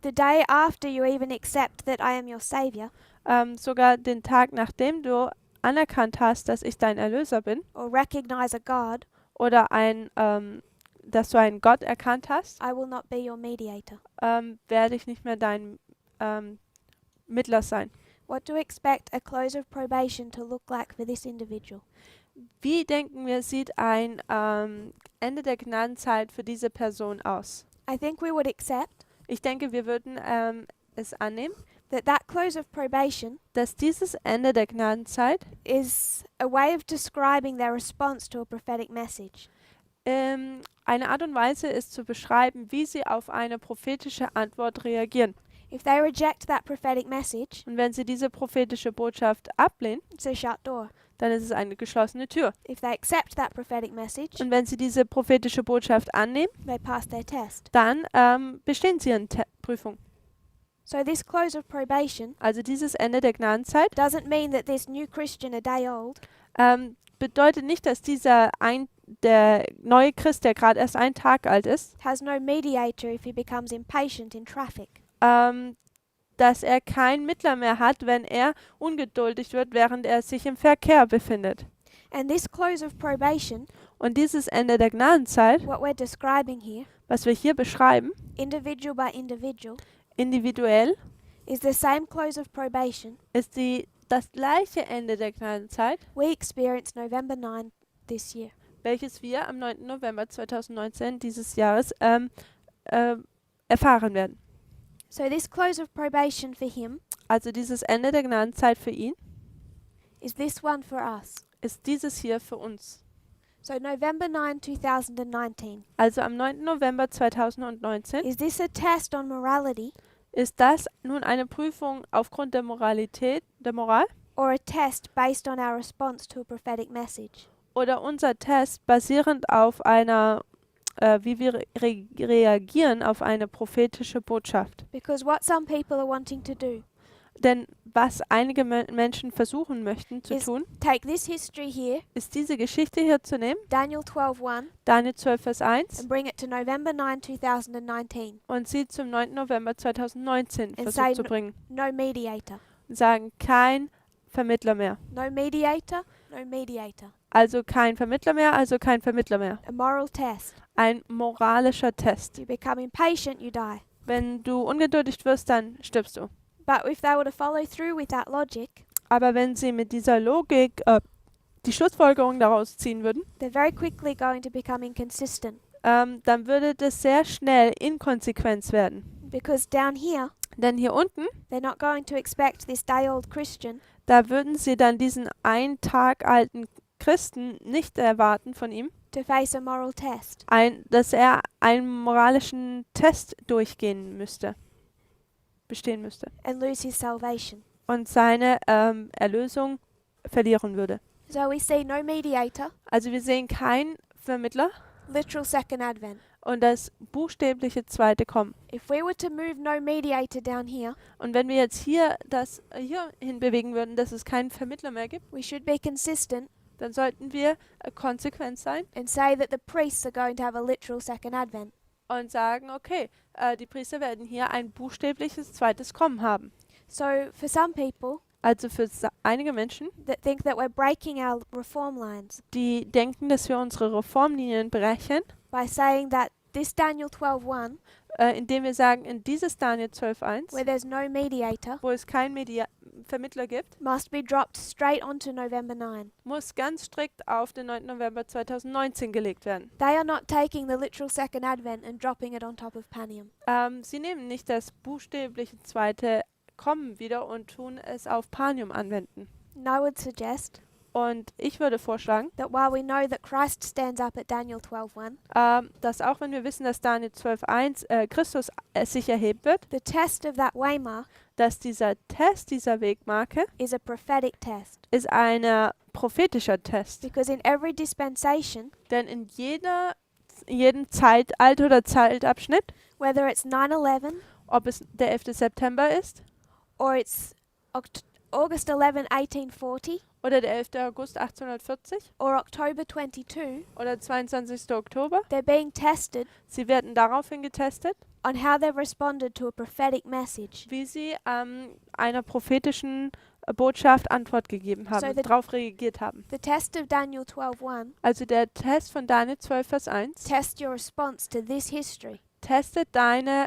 the day after you even accept that I am your Savior, sogar den Tag, nachdem du anerkannt hast, dass ich dein Erlöser bin, or recognize a God, oder dass du einen Gott erkannt hast, I will not be your mediator. werde ich nicht mehr dein Mittler sein. What do we expect a close of probation to look like for this individual? Wie denken wir, sieht ein Ende der Gnadenzeit für diese Person aus? I think we would accept Ich denke, wir würden es annehmen, that close of probation dass dieses Ende der Gnadenzeit is a way of describing their response to a prophetic message. eine Art und Weise ist zu beschreiben, wie sie auf eine prophetische Antwort reagieren. If they reject that prophetic message, Und wenn sie diese prophetische Botschaft ablehnen, it's a shut door. dann ist es eine geschlossene Tür. If they accept that prophetic message, Und wenn sie diese prophetische Botschaft annehmen, they pass their test. dann bestehen sie eine Prüfung. So this close of probation Also dieses Ende der Gnadenzeit doesn't mean that this new Christian a day old bedeutet nicht, dass der neue Christ, der gerade erst einen Tag alt ist, has no mediator if he becomes impatient in traffic. dass er keinen Mittler mehr hat, wenn er ungeduldig wird, während er sich im Verkehr befindet. And this close of probation, Und dieses Ende der Gnadenzeit, what we're describing here, was wir hier beschreiben, individual by individual, individuell, is the same close of probation ist das gleiche Ende der Gnadenzeit, we experienced November 9 this year. welches wir am 9. November 2019 dieses Jahres erfahren werden. So this close of probation for him Also dieses Ende der Gnadenzeit für ihn is this one for us. ist dieses hier für uns. So November 9, 2019. Also am 9. November 2019 Is this a test on morality ist das nun eine Prüfung aufgrund der Moral, or a test based on our response to a prophetic message? oder unser Test basierend auf wie wir reagieren auf eine prophetische Botschaft. Because what some people are wanting to do Denn was einige Menschen versuchen möchten zu is tun, take this history here, ist diese Geschichte hier zu nehmen, Daniel 12:1, Daniel 12, Vers 1, and bring it to November 9, 2019. und sie zum 9. November 2019 And say versucht zu bringen. No mediator. Und sagen, kein Vermittler mehr. No mediator, no mediator. Also kein Vermittler mehr, also kein Vermittler mehr. A moral test. Ein moralischer Test. You become impatient, you die. Wenn du ungeduldig wirst, dann stirbst du. But if they were to follow through with that logic, Aber wenn sie mit dieser Logik die Schlussfolgerung daraus ziehen würden, they're very quickly going to become inconsistent. dann würde das sehr schnell Inkonsequenz werden. Because down here, Denn hier unten, they're not going to expect this day-old Christian da würden sie dann diesen einen Tag alten Christen nicht erwarten von ihm, to face a moral test. dass er einen moralischen Test bestehen müsste And lose his salvation. und seine Erlösung verlieren würde. So we see no mediator, Also wir sehen keinen Vermittler, literal second advent. und das buchstäbliche zweite Kommen. If we were to move no mediator down here, Und wenn wir jetzt hier das hier hinbewegen würden, dass es keinen Vermittler mehr gibt, we should be consistent dann sollten wir konsequent sein and say that the priests are going to have a literal second advent. und sagen, okay, die Priester werden hier ein buchstäbliches zweites Kommen haben. So for some people Also für einige Menschen, that think that we're breaking our reform lines die denken, dass wir unsere Reformlinien brechen, by saying that this Daniel 12:1, indem wir sagen, in dieses Daniel 12,1, where there's no mediator, wo es keinen Vermittler gibt, must be dropped straight onto November 9. muss ganz strikt auf den 9. November 2019 gelegt werden. They are not taking the literal second advent and dropping it on top of Panium. Sie nehmen nicht das buchstäbliche zweite Kommen wieder und tun es auf Panium anwenden. And I would suggest Und ich würde vorschlagen, that while we know that Christ stands up at Daniel 12:1, dass auch wenn wir wissen, dass Daniel 12,1 Christus sich erheben wird, the test of that waymark dass dieser Test, dieser Wegmarke, is a prophetic test. ist ein prophetischer Test. Because in every dispensation, Denn in jedem Zeitalter oder Zeitabschnitt, whether it's 9/11 ob es der 11. September ist or it's August 11, 1840, oder der 11. August 1840 or October 22, oder 22. Oktober, they're being tested sie werden daraufhin getestet, on how they've responded to a prophetic message. wie sie einer prophetischen Botschaft Antwort gegeben haben, So the- darauf reagiert haben. The test of Daniel 12:1 Also der Test von Daniel 12, Vers 1 tests your response to this history. testet deine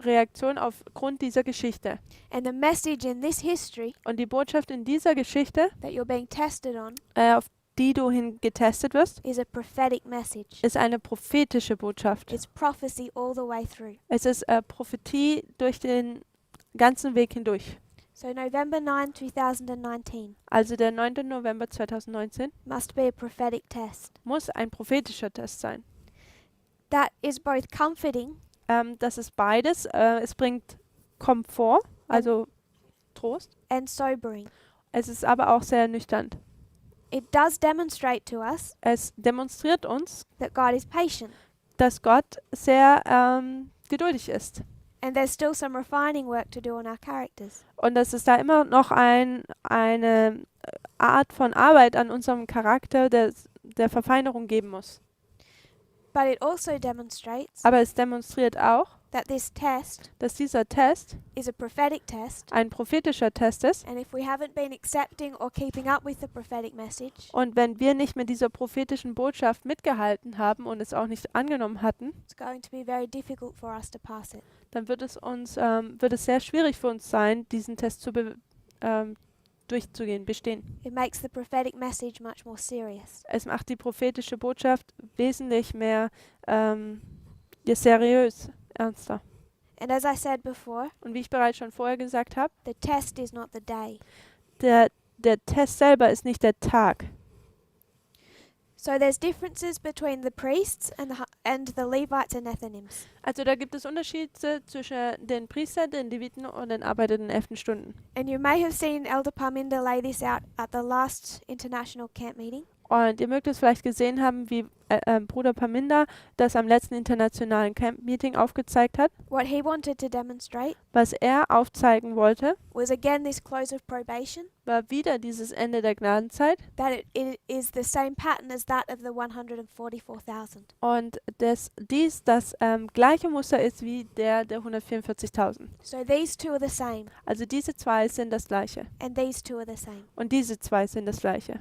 Reaktion aufgrund dieser Geschichte. And the message in this history Und die Botschaft in dieser Geschichte, that you're being tested on auf die du getestet wirst, is a prophetic message. ist eine prophetische Botschaft. It's prophecy all the way through. Es ist Prophetie durch den ganzen Weg hindurch. So November 9, 2019 Also der 9. November 2019 must be a prophetic test. muss ein prophetischer Test sein. That is both comforting Das ist beides. Es bringt Komfort, also Trost. and sobering. Es ist aber auch sehr nüchtern. It does demonstrate to us Es demonstriert uns, that God is patient, dass Gott sehr geduldig ist. and there's still some refining work to do on our characters. Und dass es da immer noch eine Art von Arbeit an unserem Charakter der Verfeinerung geben muss. But it also demonstrates Aber es demonstriert auch, that this test dass dieser Test is a prophetic test, ein prophetischer Test ist. and if we haven't been accepting or keeping up with the prophetic message, Und wenn wir nicht mit dieser prophetischen Botschaft mitgehalten haben und es auch nicht angenommen hatten, it's going to be very difficult for us to pass it. dann wird es sehr schwierig für uns sein, diesen Test durchzugehen, bestehen. It makes the prophetic message much more serious. Es macht die prophetische Botschaft wesentlich mehr seriös, ernster. And as I said before, Und wie ich bereits schon vorher gesagt habe, the test is not the day. der Test selber ist nicht der Tag. So there's differences between the priests and the Levites and Nethinims. Also da gibt es Unterschiede zwischen den Priestern, den Leviten und den Arbeitern in den 11. Stunden. And you may have seen Elder Parminda lay this out at the last international camp meeting. Und ihr mögt es vielleicht gesehen haben, wie Bruder Parminda das am letzten internationalen Camp-Meeting aufgezeigt hat. What he wanted to demonstrate Was er aufzeigen wollte, was again this close of probation, war wieder dieses Ende der Gnadenzeit that it is the same pattern as that of the 144,000. und das gleiche Muster ist wie der 144.000. So these two are the same, Also diese zwei sind das gleiche and these two are the same. und diese zwei sind das gleiche.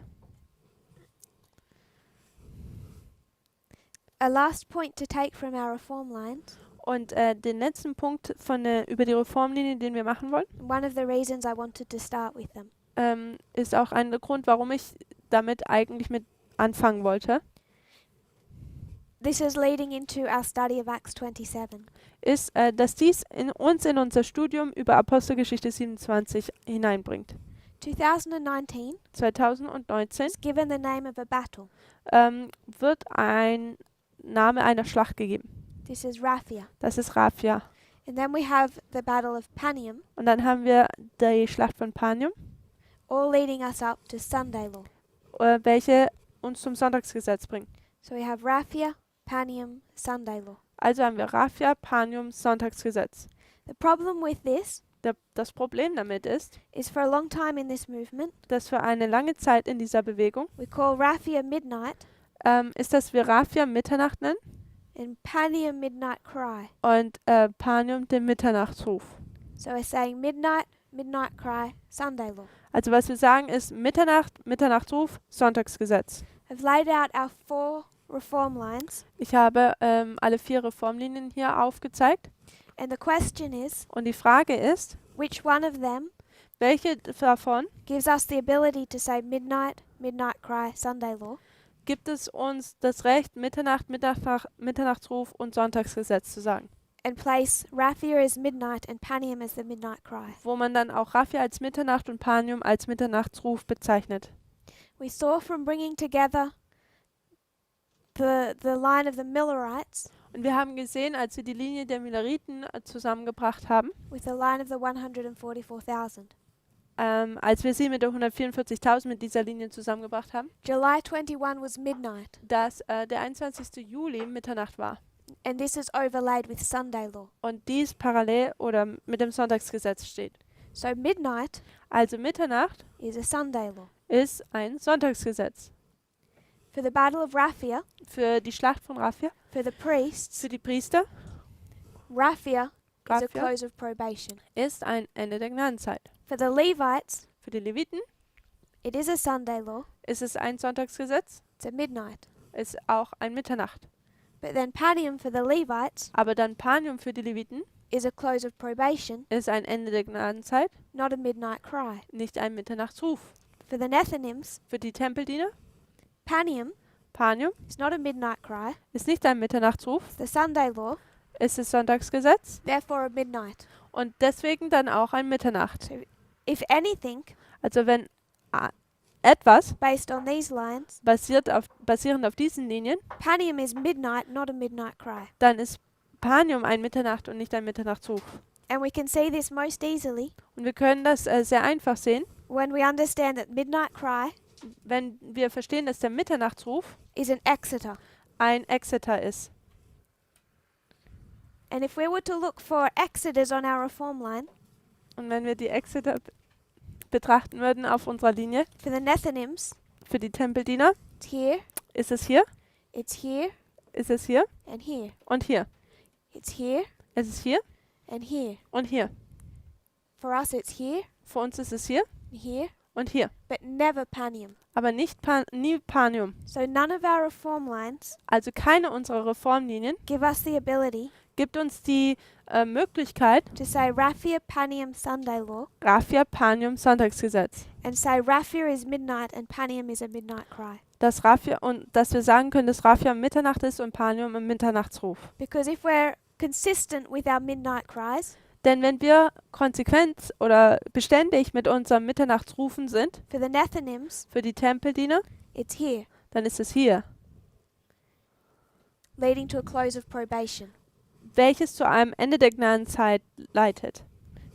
A last point to take from our reform lines, Und den letzten Punkt über die Reformlinie, den wir machen wollen, one of the reasons I wanted to start with them, ist auch ein Grund, warum ich damit eigentlich mit anfangen wollte, this is leading into our study of Acts 27. ist, dass dies uns in unser Studium über Apostelgeschichte 27 hineinbringt. 2019 2019 is given the name of a battle. wird ein Name einer Schlacht gegeben. This is Raphia. Das ist Raphia. And then we have the Battle of Panium, Und dann haben wir die Schlacht von Panium, all leading us up to Sunday law. welche uns zum Sonntagsgesetz bringt. So we have Raphia, Panium, Sunday law. Also haben wir Raphia, Panium, Sonntagsgesetz. The problem with this Das Problem damit is for a long time in this movement, dass für eine lange Zeit in dieser Bewegung we call Raphia midnight ist, dass wir Raphia Mitternacht nennen and Panium midnight cry. und Panium den Mitternachtsruf. So we're saying midnight, midnight cry, Sunday law. Also was wir sagen ist Mitternacht, Mitternachtsruf, Sonntagsgesetz. I've laid out our 4 reform lines, Ich habe alle 4 Reformlinien hier aufgezeigt and the question is, und die Frage ist, which one of them welche davon gives us the ability to say midnight, midnight cry, Sunday law, gibt es uns das Recht, Mitternacht, Mitternachtsruf und Sonntagsgesetz zu sagen, and place Raphia as midnight and Panium as the midnight cry. wo man dann auch Raphia als Mitternacht und Panium als Mitternachtsruf bezeichnet. We saw from bringing together the line of the Millerites Und wir haben gesehen, als wir die Linie der Milleriten zusammengebracht haben, with the line of the 144,000. als wir sie mit der 144.000 mit dieser Linie zusammengebracht haben, July 21 was midnight, dass der 21. Juli Mitternacht war. and this is overlaid with Sunday law. Und dies parallel oder mit dem Sonntagsgesetz steht. So midnight Also Mitternacht is a Sunday law. ist ein Sonntagsgesetz. For the Battle of Raphia, Für die Schlacht von Raphia, for the priests, für die Priester, Raphia is a Raphia close of probation. ist ein Ende der Gnadenzeit. For the Levites, Für die Leviten it is a Sunday law. ist es ein Sonntagsgesetz, It's a midnight. ist auch ein Mitternacht. But then Panium for the Levites Aber dann Panium für die Leviten is a close of probation, ist ein Ende der Gnadenzeit, not a midnight cry. nicht ein Mitternachtsruf. For the Nethinims, Für die Tempeldiener, Panium Panium is not a midnight cry. ist nicht ein Mitternachtsruf, It's the Sunday law, ist das Sonntagsgesetz therefore a midnight. und deswegen dann auch ein Mitternacht. So if anything, Also wenn etwas based on these lines, basierend auf diesen Linien, Panium is midnight, not a midnight cry. dann ist Panium ein Mitternacht und nicht ein Mitternachtsruf. And we can see this most easily Und wir können das sehr einfach sehen, when we understand that midnight cry wenn wir verstehen, dass der Mitternachtsruf is an Exeter. ein Exeter ist. And if we were to look for Exeters on our reform line, Und wenn wir die Exeter betrachten würden auf unserer Linie, for the Nethinims, für die Tempeldiener, it's here, ist es hier, it's here, ist es hier and here. und hier. It's here Es ist hier and here. und hier. For us, it's here, Für uns ist es hier here, und hier. but never Panium. Aber nicht nie Panium. So none of our reform lines Also keine unserer Reformlinien give us the ability gibt uns die Möglichkeit, to say Raphia Panium Sunday law Raphia, Panium, Sonntagsgesetz. and say Raphia is midnight and Panium is a midnight cry. Dass wir sagen können, dass Raphia Mitternacht ist und Panium im Mitternachtsruf. Because if we're consistent with our midnight cries, Denn wenn wir konsequent oder beständig mit unserem Mitternachtsrufen sind, for the Nethinims, für die Tempeldiener, it's here, dann ist es hier, leading to a close of probation. welches zu einem Ende der Gnadenzeit leitet.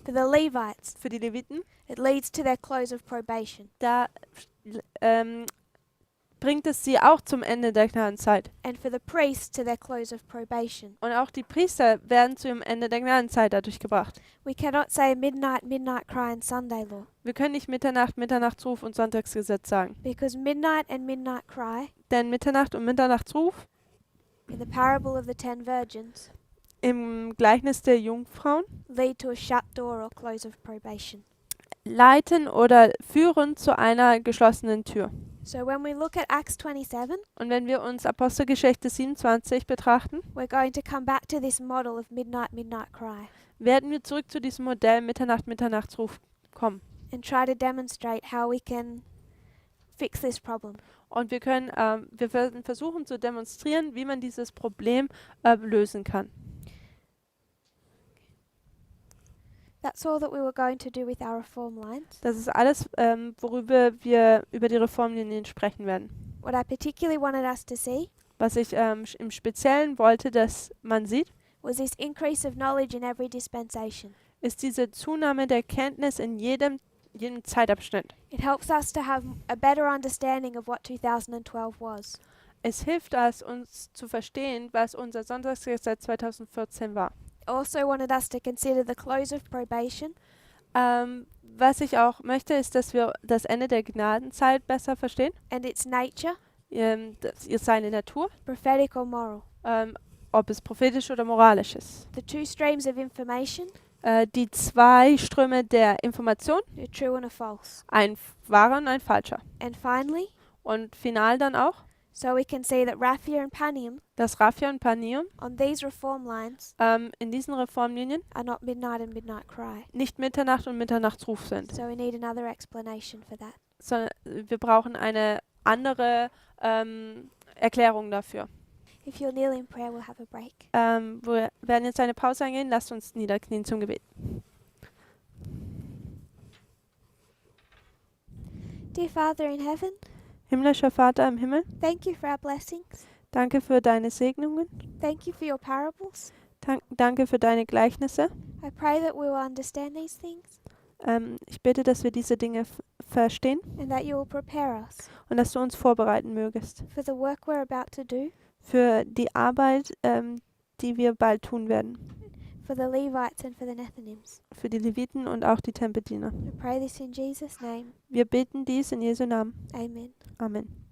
For the Levites, Für die Leviten, it leads to their close of probation. da bringt es sie auch zum Ende der Gnadenzeit. And for the priests, to their close of probation. Und auch die Priester werden zu dem Ende der Gnadenzeit dadurch gebracht. We cannot say midnight, midnight cry and Sunday law. Wir können nicht Mitternacht, Mitternachtsruf und Sonntagsgesetz sagen. Because midnight and midnight cry, Denn Mitternacht und Mitternachtsruf in the parable of the 10 virgins, im Gleichnis der Jungfrauen lead to a shut door or close of probation. leiten oder führen zu einer geschlossenen Tür. So when we look at Acts 27, Und wenn wir uns Apostelgeschichte 27 betrachten, we're going to come back to this model of midnight, midnight cry werden wir zurück zu diesem Modell Mitternacht, Mitternachtsruf kommen. and try to demonstrate how we can fix this problem. Und wir werden versuchen zu demonstrieren, wie man dieses Problem lösen kann. That's all that we were going to do with our reform lines. Das ist alles, worüber wir über die Reformlinien sprechen werden. What I particularly wanted us to see Was ich im Speziellen wollte, dass man sieht, was this increase of knowledge in every dispensation. ist diese Zunahme der Kenntnis in jedem Zeitabschnitt. It helps us to have a better understanding of what 2012 was. Es hilft uns zu verstehen, was unser Sonntagsgesetz 2014 war. Also wanted us to consider the close of probation Was ich auch möchte, ist, dass wir das Ende der Gnadenzeit besser verstehen. and its nature, Seine Natur, prophetic or moral. ob es prophetisch oder moralisch ist. The two streams of information, Die zwei Ströme der Information, a true and a false. ein wahrer und ein falscher. And finally, Und final dann auch, so we can see that Raphia and Panium dass Raphia und Panium on these reform lines in diesen Reformlinien are not midnight and midnight cry. nicht Mitternacht und Mitternachtsruf sind. So we need another explanation for that. Sondern wir brauchen eine andere Erklärung dafür. If you'll kneel in prayer, we'll have a break. Wir werden jetzt eine Pause eingehen. Lasst uns niederknien zum Gebet. Dear Father in heaven, Himmlischer Vater im Himmel, thank you for our blessings. danke für deine Segnungen. Thank you for your parables. Danke für deine Gleichnisse. I pray that we will understand these things Ich bitte, dass wir diese Dinge verstehen and that you will prepare us und dass du uns vorbereiten mögest for the work we're about to do, für die Arbeit, die wir bald tun werden. for the Levites and for the Nethinims. Für die Leviten und auch die Tempeldiener. I pray this in Jesus' name. Wir beten dies in Jesu Namen. Amen. Amen.